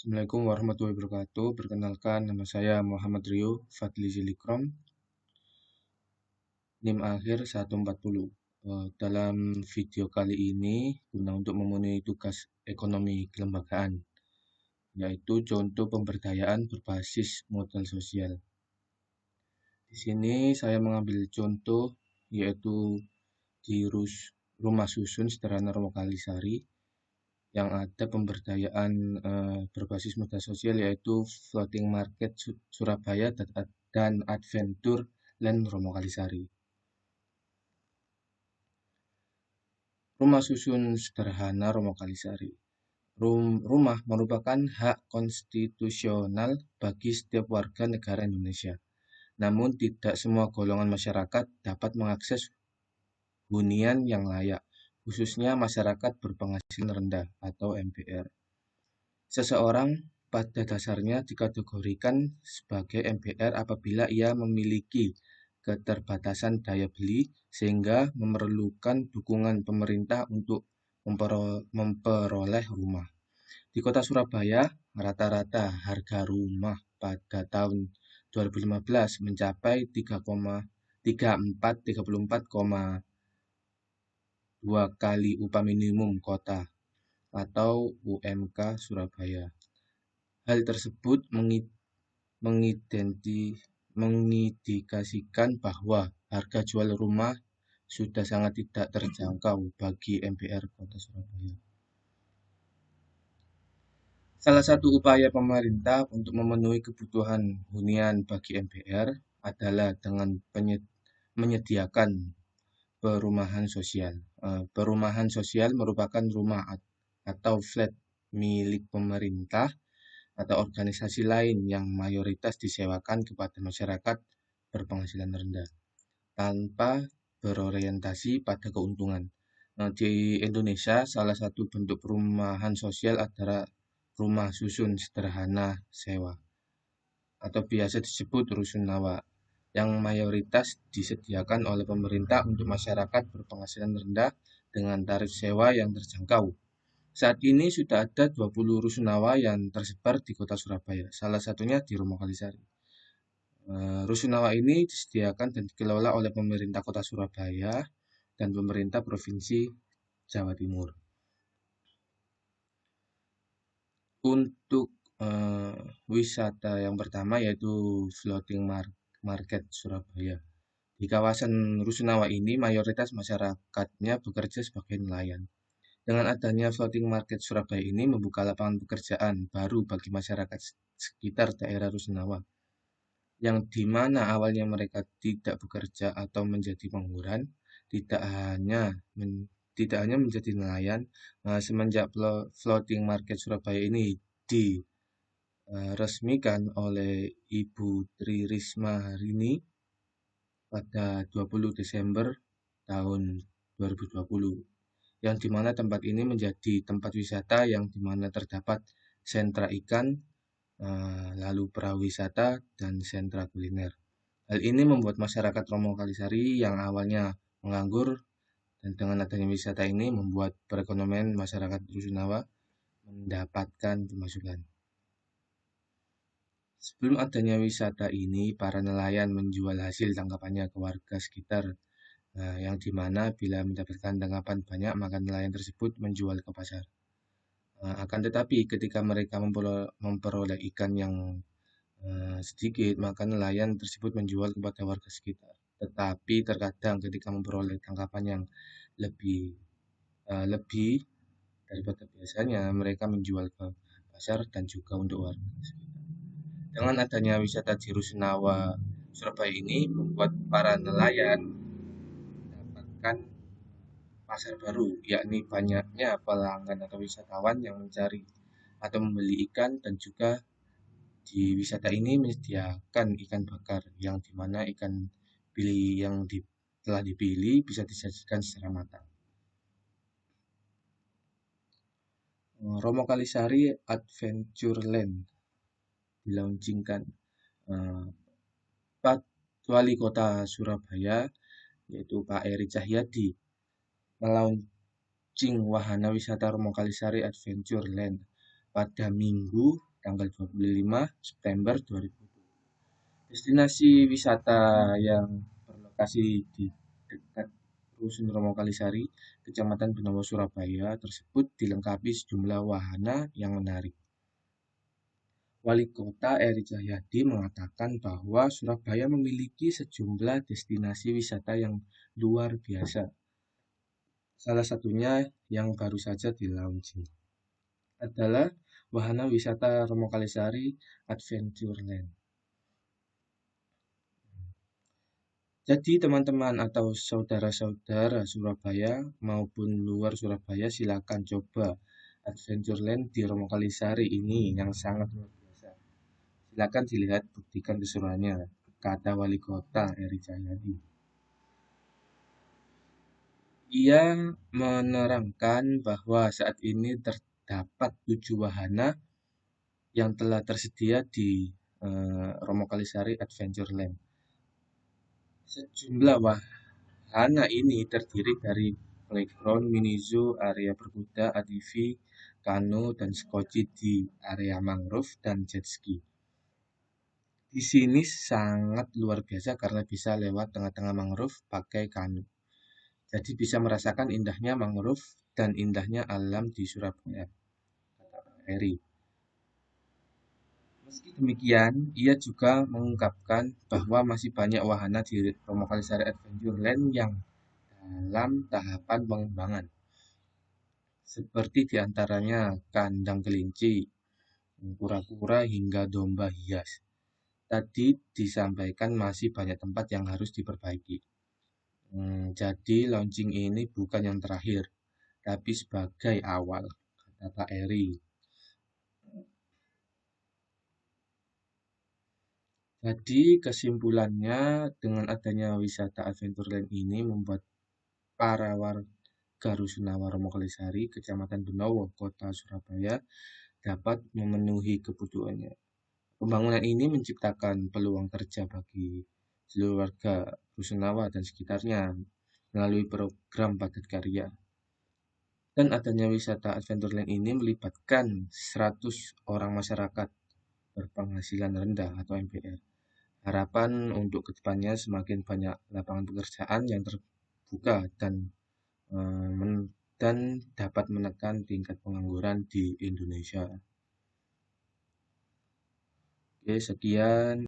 Assalamualaikum warahmatullahi wabarakatuh. Perkenalkan, nama saya Muhammad Rio Fadli Zilikrom, NIM akhir 140. Dalam video kali ini, guna untuk memenuhi tugas ekonomi kelembagaan, yaitu contoh pemberdayaan berbasis modal sosial. Di sini saya mengambil contoh, yaitu di rumah susun sederhana Romo Kalisari, yang ada pemberdayaan berbasis modal sosial, yaitu Floating Market Surabaya dan Adventure Land Romo Kalisari. Rumah susun sederhana Romo Kalisari. Rumah merupakan hak konstitusional bagi setiap warga negara Indonesia. Namun tidak semua golongan masyarakat dapat mengakses hunian yang layak, khususnya masyarakat berpenghasilan rendah atau MPR. Seseorang pada dasarnya dikategorikan sebagai MPR apabila ia memiliki keterbatasan daya beli sehingga memerlukan dukungan pemerintah untuk memperoleh rumah. Di kota Surabaya, rata-rata harga rumah pada tahun 2015 mencapai 34,2 kali upah minimum kota atau UMK Surabaya. Hal tersebut mengindikasikan bahwa harga jual rumah sudah sangat tidak terjangkau bagi MPR Kota Surabaya. Salah satu upaya pemerintah untuk memenuhi kebutuhan hunian bagi MPR adalah dengan menyediakan perumahan sosial. Perumahan sosial merupakan rumah atau flat milik pemerintah atau organisasi lain yang mayoritas disewakan kepada masyarakat berpenghasilan rendah tanpa berorientasi pada keuntungan. Di Indonesia, salah satu bentuk perumahan sosial adalah rumah susun sederhana sewa atau biasa disebut rusunawa, yang mayoritas disediakan oleh pemerintah untuk masyarakat berpenghasilan rendah dengan tarif sewa yang terjangkau. Saat ini sudah ada 20 rusunawa yang tersebar di kota Surabaya, salah satunya di Romo Kalisari. Rusunawa ini disediakan dan dikelola oleh pemerintah kota Surabaya dan pemerintah provinsi Jawa Timur. Untuk wisata yang pertama yaitu Floating Market Surabaya. Di kawasan Rusunawa ini mayoritas masyarakatnya bekerja sebagai nelayan. Dengan adanya Floating Market Surabaya ini membuka lapangan pekerjaan baru bagi masyarakat sekitar daerah Rusunawa, yang dimana awalnya mereka tidak bekerja atau menjadi pengangguran, tidak hanya menjadi nelayan. Semenjak Floating Market Surabaya ini diresmikan oleh Ibu Tri Risma hari ini pada 20 Desember tahun 2020, yang dimana tempat ini menjadi tempat wisata yang dimana terdapat sentra ikan, lalu perahu wisata, dan sentra kuliner. Hal ini membuat masyarakat Romo Kalisari yang awalnya menganggur, dan dengan adanya wisata ini membuat perekonomian masyarakat Rusunawa mendapatkan pemasukan. Sebelum adanya wisata ini, para nelayan menjual hasil tangkapannya ke warga sekitar, yang dimana bila mendapatkan tangkapan banyak, maka nelayan tersebut menjual ke pasar. Akan tetapi ketika mereka memperoleh ikan yang sedikit, maka nelayan tersebut menjual kepada warga sekitar. Tetapi terkadang ketika memperoleh tangkapan yang lebih daripada biasanya, mereka menjual ke pasar dan juga untuk warga sekitar. Dengan adanya wisata di Rusunawa Surabaya ini membuat para nelayan mendapatkan pasar baru, yakni banyaknya pelanggan atau wisatawan yang mencari atau membeli ikan, dan juga di wisata ini menyediakan ikan bakar, yang dimana ikan yang telah dipilih bisa disajikan secara matang. Romo Kalisari Adventure Land dilaunchingkan. Pak Wali Kota Surabaya yaitu Pak Eri Cahyadi melaunching wahana wisata Romo Kalisari Adventure Land pada Minggu tanggal 25 September 2020. Destinasi wisata yang berlokasi di dekat Rusun Romo Kalisari, Kecamatan Benowo, Surabaya tersebut dilengkapi sejumlah wahana yang menarik. Wali Kota Eri Cahyadi mengatakan bahwa Surabaya memiliki sejumlah destinasi wisata yang luar biasa. Salah satunya yang baru saja di launching adalah wahana wisata Romo Kalisari Adventureland. Jadi teman-teman atau saudara-saudara Surabaya maupun luar Surabaya silakan coba Adventureland di Romo Kalisari ini yang sangat luar biasa. Silakan dilihat, buktikan keseruannya, kata Wali Kota Eri Cahyadi. Ia menerangkan bahwa saat ini terdapat 7 wahana yang telah tersedia di Romo Kalisari Adventureland. Sejumlah wahana ini terdiri dari playground, mini zoo, area berkuda, ATV, kano, dan skoci di area mangrove dan jet ski. Di sini sangat luar biasa karena bisa lewat tengah-tengah mangrove pakai kano. Jadi bisa merasakan indahnya mangrove dan indahnya alam di Surabaya, kata Pak Eri. Meski demikian, ia juga mengungkapkan bahwa masih banyak wahana di Romo Kalisari Adventureland yang dalam tahapan pengembangan, seperti diantaranya kandang kelinci, kura-kura, hingga domba hias. Tadi disampaikan masih banyak tempat yang harus diperbaiki. Jadi launching ini bukan yang terakhir, tapi sebagai awal, kata Pak Eri. Jadi kesimpulannya, dengan adanya wisata Adventureland ini membuat para warga Rusunawa Romo Kalisari, Kecamatan Benowo, Kota Surabaya dapat memenuhi kebutuhannya. Pembangunan ini menciptakan peluang kerja bagi seluruh warga Rusunawa dan sekitarnya melalui program padat karya. Dan adanya wisata Adventureland ini melibatkan 100 orang masyarakat berpenghasilan rendah atau MPR. Harapan untuk kedepannya semakin banyak lapangan pekerjaan yang terbuka dan dapat menekan tingkat pengangguran di Indonesia. Oke, sekian.